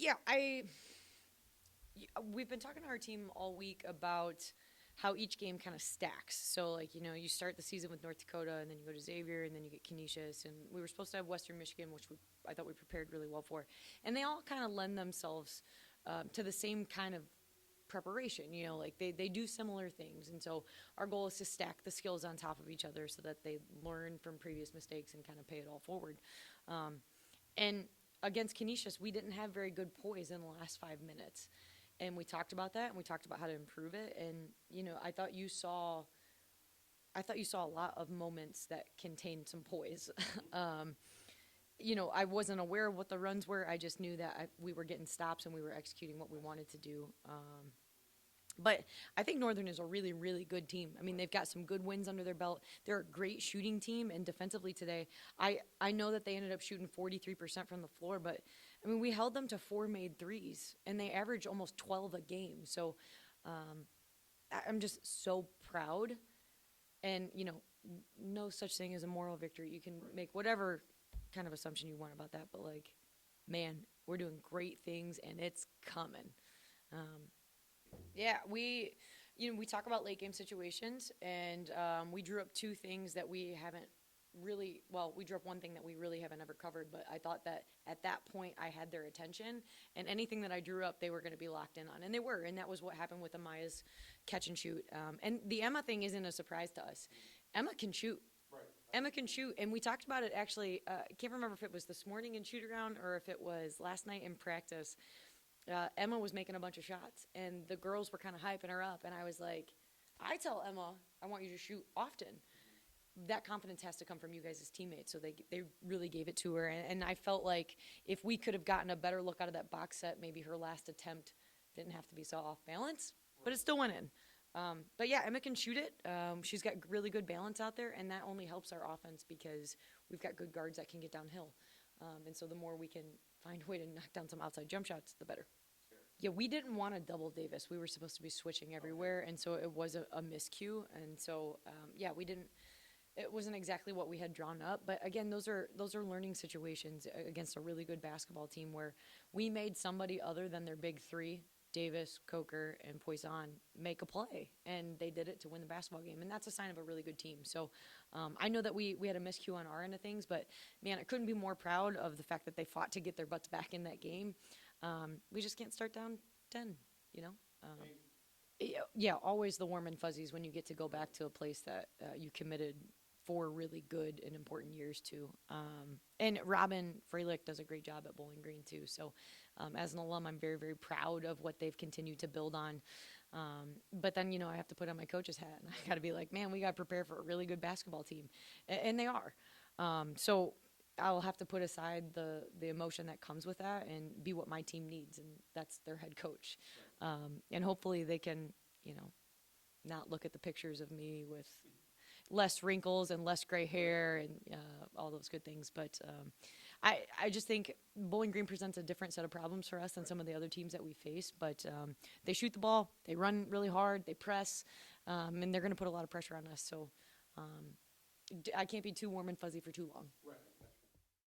yeah, we've been talking to our team all week about how each game kind of stacks. So, like, you start the season with North Dakota, and then you go to Xavier, and then you get Canisius, and we were supposed to have Western Michigan, which I thought we prepared really well for. And they all kind of lend themselves to the same kind of preparation. Like they do similar things. And so our goal is to stack the skills on top of each other so that they learn from previous mistakes and kind of pay it all forward. And against Canisius, we didn't have very good poise in the last 5 minutes. And we talked about that, and we talked about how to improve it. And I thought you saw a lot of moments that contained some poise. I wasn't aware of what the runs were. I just knew that we were getting stops and we were executing what we wanted to do. But I think Northern is a really, really good team. I mean, they've got some good wins under their belt. They're a great shooting team, and defensively today, I know that they ended up shooting 43% from the floor, but, I mean, we held them to 4 made threes, and they average almost 12 a game. So I'm just so proud. And, no such thing as a moral victory. You can make whatever kind of assumption you want about that, but, like, man, we're doing great things, and it's coming. Yeah, we talk about late game situations, and we drew up two things that we haven't really, well, we drew up one thing that we really haven't ever covered, but I thought that at that point I had their attention, and anything that I drew up, they were going to be locked in on, and they were, and that was what happened with Amaya's catch and shoot. And the Emma thing isn't a surprise to us. Emma can shoot. Right. Emma can shoot, and we talked about it actually. I can't remember if it was this morning in shoot around or if it was last night in practice. Emma was making a bunch of shots, and the girls were kind of hyping her up, and I was like, I tell Emma, I want you to shoot often. That confidence has to come from you guys as teammates, so they really gave it to her, and I felt like if we could have gotten a better look out of that box set, maybe her last attempt didn't have to be so off balance, but it still went in. But yeah, Emma can shoot it. She's got really good balance out there, and that only helps our offense because we've got good guards that can get downhill. And so the more we can find a way to knock down some outside jump shots, the better. Yeah, we didn't want to double Davis. We were supposed to be switching everywhere, and so it was a miscue. And so, yeah, we didn't. It wasn't exactly what we had drawn up. But again, those are learning situations against a really good basketball team where we made somebody other than their big three, Davis, Coker, and Poisson, make a play, and they did it to win the basketball game, and that's a sign of a really good team. So I know that we had a miscue on our end of things, but, man, I couldn't be more proud of the fact that they fought to get their butts back in that game. We just can't start down 10, Yeah, always the warm and fuzzies when you get to go back to a place that you committed 4 really good and important years to. And Robin Freilich does a great job at Bowling Green, too. So as an alum, I'm very, very proud of what they've continued to build on. But then, I have to put on my coach's hat, and I got to be like, man, we got to prepare for a really good basketball team. And they are. So I'll have to put aside the emotion that comes with that and be what my team needs, and that's their head coach. And hopefully they can, not look at the pictures of me with less wrinkles and less gray hair and all those good things. But I just think Bowling Green presents a different set of problems for us than some of the other teams that we face. But they shoot the ball, they run really hard, they press, and they're going to put a lot of pressure on us. So I can't be too warm and fuzzy for too long. Right.